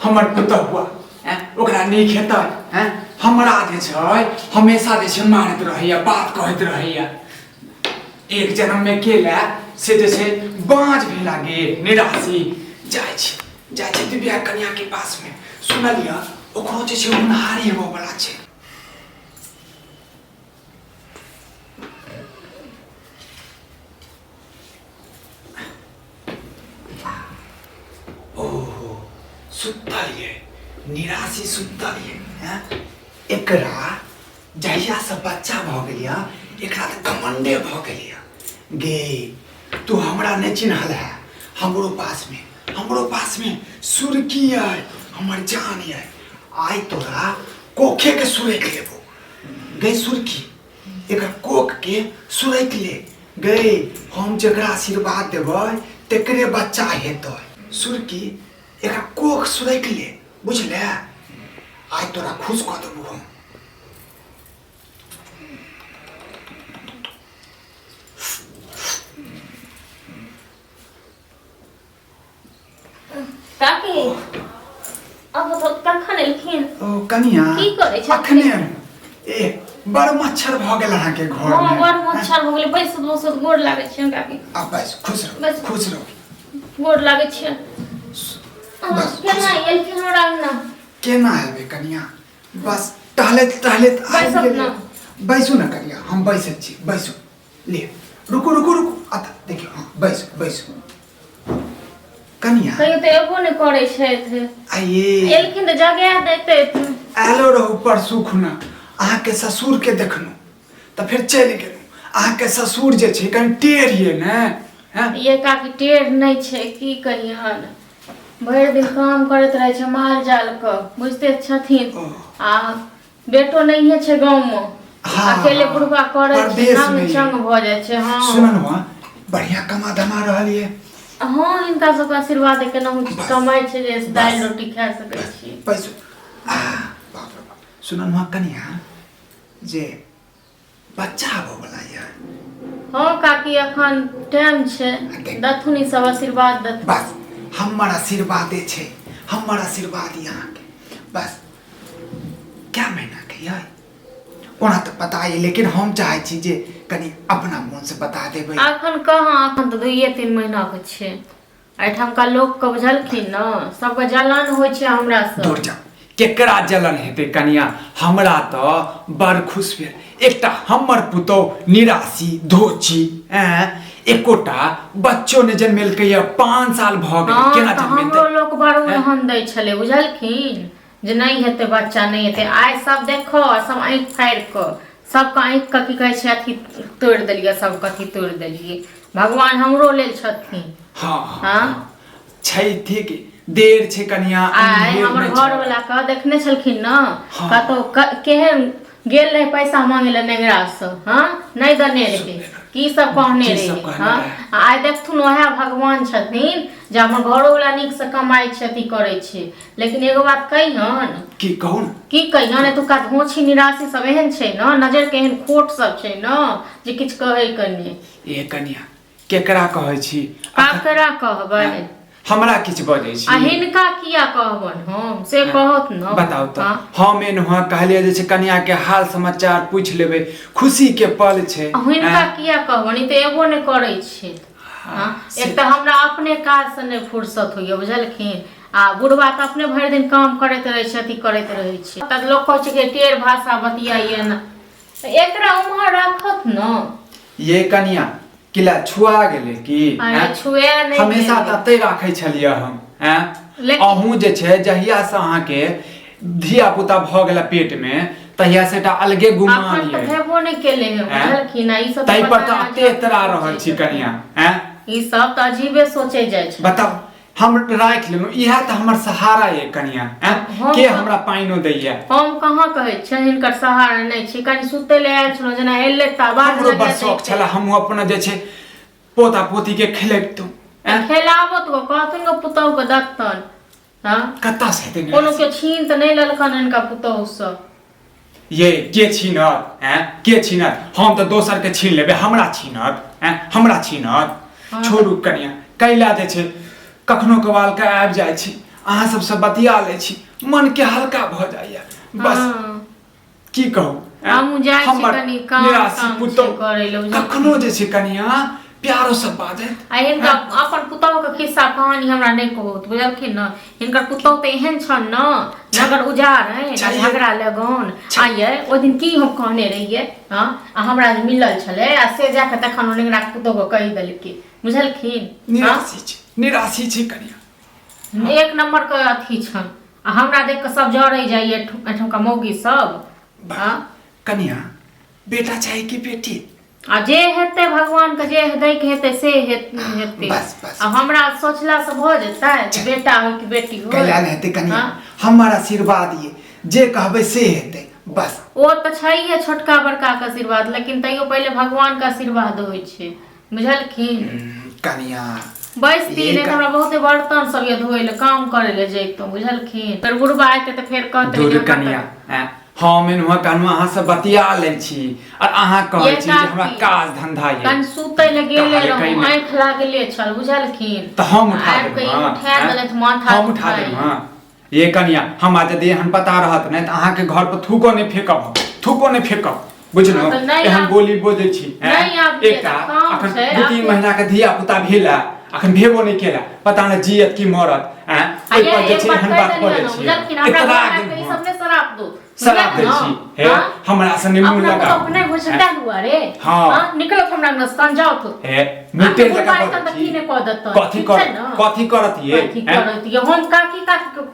हमर पुतहुआ ओकरा नहीं खेता हमरा जे छै हमेशा जे छै मारत रहैया बात कहत रहैया एक जन्म में केला से जे छै बाँझ भी लागे निराशी जाय छै दिव्या कन्या के पास में सुनलिया ओकरो जे छै उन्हारी हेबो वाला छै। ओहो सुतलिए निराशी सुतलिए एकरा जहिया से बच्चा भ गेलिया एकरा त कमंडे भ गेलिया गे तू हमरा नहीं चिन्हल है हमरो पास में सुरकी है हमर जान है आई तोरा कोखे के सुरैक लेबो गे सुरकी एक कोख के सुरैक ले गे हम जकरा आशीर्वाद देबै तकरे बच्चा हेतै सुरकी एक कोख सुरैक ले बुझले आई तोरा खुश कऽ देबो हम। काकी अब तो कखन एलखिन ओ कनिया की करे छै अखने ए बड़ मच्छर भ गेल अहाँ के घर हां में बड़ मच्छर भ गेलै बैसत गोड़ लागै छै काकी अब बस खुश रहो गोड़ लागै छै बस केना एलखिन हमरा ना केना हेबे कनिया बस टहले बैसत ना बैसू ना कनिया हम बैसत छी बैसू ले रुको आता देखियो हां बैसू कनिया कहियो तो एबो नहीं करे छै आइए एलखिन तो जगह देते आलो रहू परसू खुना अहाँ के ससुर के देखनु त फिर चल गेलू अहाँ के ससुर जे छै कनि टेढ़ ये ने ये काकी टेढ़ नहीं छै की कहियन भरि दिन काम करत रहे छै माल जाल क बुझते छथिन आ बेटो नहीं छै गांव में अकेले बुढ़वा करे छै नाम चंग भ जाय छै। हां सुननवा बढ़िया कमा धमा रहलिए हां इनका सब आशीर्वाद है केना कमाई छै जे दाल रोटी खा सकै छी पैसो बाप रे बाप सुननवा कनिया जे बच्चा आबो वाला ये हां काकी अखन टाइम छै दथुनी सब आशीर्वाद दथ बस हमर आशीर्वादे छै हमर आशीर्वाद यहाँ के बस क्या महीना के ये ओना तो पता है लेकिन हम चाहे छी जे कनी अपना मन से बता देबै अखन कहाँ अखन तो 2-3 महीना के छै एठाम का लोग के बुझलखिन न सबके जलन होय छै हमरा से दूर जा केकरा जलन हेते कनिया हमरा तो बड़ खुश भेल एकटा हमर पुतो निराशी धोची एकोटा बच्चो ने जन्मेल के 5 साल भ गेल केना जन्मेल हमरो लोग बड़ उन्हन दै छले बुझलखिन जे नहीं हेते बच्चा नहीं हेते आइ सब देखो सब आंख फाड़ क सबका आंख का की कहे छै अथी तोड़ देलिए सब कथी तोड़ देलिए भगवान हमरो लेल छथिन। हां छै ठीक देर छै कनिया आइ हमर घर वाला का देखने छलखिन न कतो केहन गेल रहे पैसा मांगे ले नेगरा से हां नहीं दने रहे की सब कहने रहे हां आइ देखथुन ओहे भगवान छथिन जे हमर घरो वाला निक से कमाई छथि करे छै लेकिन एगो बात कहिहन की कहू न की कहिहन एतुका धोछी निराशी सब एहन छै न नजर के एहन खोट सब छै न जे किछ कहै कने ए कनिया केकरा कहै छी काकरा कहबै हमरा किछ बजै छी आ हिनका किया कहबन हम से कहत न बताओ तो हम एनहुआ कहलिए जे छै कनिया के हाल समाचार पूछ लेबै खुशी के पल छै हिनका किया कहबन ई त एबो नै करै छै एक त हमरा अपने काज से नै फुर्सत होइए बुझलखिन आ बुढ़वा त अपने भरि दिन काम करैत रहै छै अथी करैत रहै छै त लोग कहै छै कि टेढ़ भाषा बतियाइए न एकरा उम्हर राखत न ये कनिया किला छुआ गेले की छुआ नै हमेशा तते राखै छलिए हम अहूँ जे छै जहिया से अहाँ के धिया पुता भ गेला पेट में तहिया से अलगे गुमान ये हेबो नै केले है बुझलखिन ई सब तै पर त अते तरह रहल छी कनिया ई सब त अजीबे सोचे जाय छै बताओ हम राख लेनु इहा त हमर सहारा ये कनिया के हमरा पाइनो दैया हम कहां कहै छै हिनकर सहारा नै छै कनि सुते ले आयल छलो जना एले त बाद हमरो बड़ शौक छला हम अपना जे छै पोता पोती के खिलैबतो खेलाबो तो कहतन को पुतौ के दत्तन हां कत्ता से हेतै कोनो के छीन त नै ललकन इनका पुतौ से ये के छीनत के छीनत हम त दोसर के छीन लेबे हमरा छीनत छोड़ू कनिया कैला जे छै कखनो कवाल के आबि जाय छी अहाँ सबसँ बतिया लै छी मन के हल्का भऽ जाइए बस की कहू हमहूँ जाइ छी कनी काम करे लए कखनो जे छै कनिया प्यारो से बाजत आ हिनका अपन पुतौह के खिस्सा कहानी हमरा नहि कहत बुझलखिन न हिनकर पुतौह तऽ एहन छन न नगर उजाड़ है झगड़ा लगन आइए ओ दिन की हम कहने रहिए हां आ हमरा जे मिलल छले आ से जाके तखन हिनका पुतौह के कहि देलकै बुझलखिन निराशी छै कनिया एक नंबर के अथी छन आ हमरा देख के सब जरै जाइए एठम का मौगी सब हां कनिया बेटा चाहे कि बेटी आ जे हेतै भगवान के जे दै के हेतै से हेतै आ हमरा सोचला से भ जेतै बेटा हो कि बेटी हो कल्याण हेतै कनिया हमर आशीर्वाद ये जे कहबै से हेतै बस ओ तऽ छैहे छोटका बड़का के आशीर्वाद लेकिन तैयो पहले भगवान के आशीर्वाद होइ छै बुझलखिन कनिया बैसती ने हमरा बहुते बर्तन सब ये धोए ले काम करे ले जैतो बुझलखिन फिर बुढ़बा आते त फिर कहते दूर कनिया हम एनहुआ कहनु अहाँ से बतिया लै छी और अहाँ कहै छी जे हमरा काज धंधा ये कन सुतै ले गेले रहौ आंख लागले छल बुझलखिन त हम उठा देब उठा देले त माथा हम उठा देब हां ये कनिया हम आज दे हम पता रहत नै त अहाँ के घर पर थूको नै फेकब बुझलो एहन बोली बोजै छी एकटा अखन 2-3 महीना के धिया पुता भेला अखन भेबो नै केला पता नै जियत की मरत ओइ पर जे छै हम बात करै छी इतना ई सब ने शराब दै छी हे हमरा से निमु लगा अपने घुसटा हुआ रे हां निकलो हमरा न संजाओ तो हे मुते लगा कथी करत ये हम काकी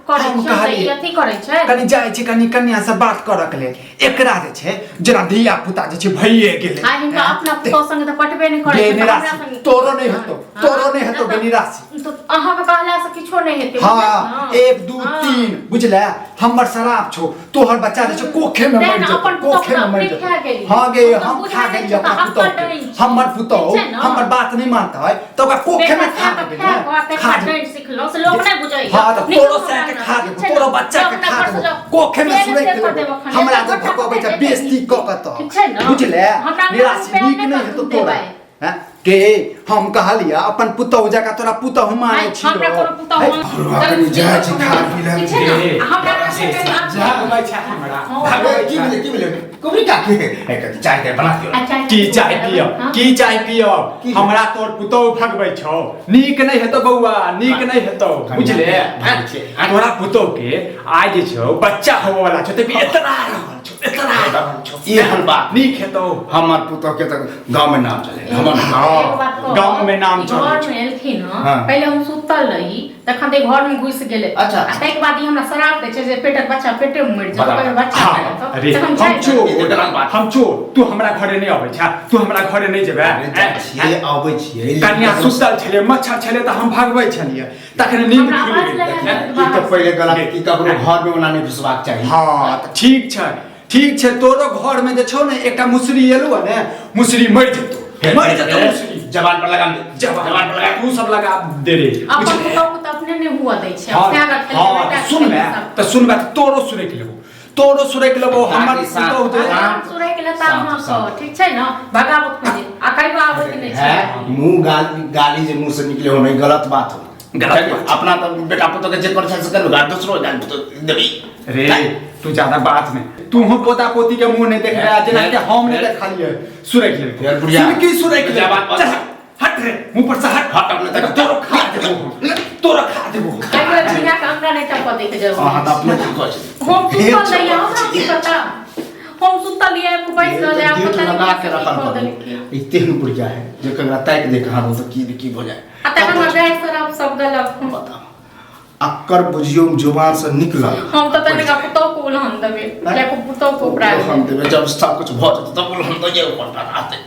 करै छै अथी करै छै कनी जाय छी कनी कन्या से बात करक ले एकरा जे छै जेना धिया पुता जे छै भइए गेलै आ हिनका अपना पुतो संगे त पटबे नै करै छै हमरा संगे तोरो नै हेतो बेनिरासी तो अहाँ के कहला से किछो नै हेतै हां 1 2 3 बुझले हमर शराब छौ तोहर बच्चा जे छै कोखे में मर जाए हां गे हम खा गेली अपना पुतो हमर पुतो हमर बात नहीं मानता है तो ओकरा कोखे में खा देबे खा दे सिखलो से लोग नहीं बुझै हां तो तोरो से के खा दे तोरो बच्चा के खा दे कोखे में सुनै के हमरा तो भगवे छै बेइज्जती क के तो बुझले निराशी नीक नहीं है तो तोरा हैं के हम कहलिया अपन पुतो जका तोरा पुतो हम माने छी हमरा कोनो पुतो हम जाय छी खा पी ले हमरा से जा भाई छा हमरा भागो की मिले कोबरी का के एक चाय के बना दियो की चाय पियो हमरा तोर पुतो भगबै छौ नीक नहीं हेतो बौआ नीक नहीं हेतो बुझले तोरा पुतो के आइ जे छौ बच्चा होवे वाला छौ त इतना ये हल बात नीक हेतो हमर पुतो के त गांव में नाम चले हमर गांव में नाम चले घर में एलखिन पहले हम सुतल रही तखन ते घर में घुस गेले अच्छा तै के बाद ई हमरा शराब दे छै जे पेटर बच्चा पेटे में मर जाय पहले बच्चा अरे हम चोर तू हमरा घरे नहीं आबै छ तू हमरा घरे नहीं जेबे ये आबै छियै कन्या सुतल छले मच्छर छले त हम भागबै छलिए तखन नींद खुल गेल ई त पहिले गलत की ककरो घर में ओना नहीं घुसबाक चाहिए हां त ठीक छै तोरो घर में जे छौ ने एकटा मुसरी एलु ने मुसरी मर जेतो मुसरी जवान पर लगा दे जवान पर लगा तू सब लगा दे रे अपन पुतो त अपने नहीं हुआ दै छै अपना का बेटा सुनबे तोरो सुरे के लेबो हमर पुतो जे सुरे के लेता हम ठीक छै न भगावत खोजे आ कहियो आबै के नहीं छै मुंह गाली जे मुंह से निकले हो नहीं गलत बात हो अपना तो बेटा पुतो के जे कर छै से कर गाल दूसरो गाल पुतो देबी रे तू ज्यादा बात में तू हो पोता पोती के मुंह नहीं देख रहा जना के हम नहीं देखा लिए सुरे के यार बुढ़िया की सुरे के बात हट रे मुंह पर से हट अपने तक तोरो खा देबो कहियो छिना के हमरा नहीं टप दे के जरूर हां त अपने की कहै छै हम सुतल रही हमरा की पता हम सुतल लिए को बैठ रहले आप पता लगा के रखल इते ही बुढ़िया है जे ककरा ताक दे कहां तो की हो जाए आ तक हम गए सर आप सब गलत बता अक्कर बुझियो जुबान से निकला हम तो तने का पुतो को उलहन देबे या को पुतो को प्राय हम देबे जब सब कुछ भ जात तब हम तो ये ऊपर आते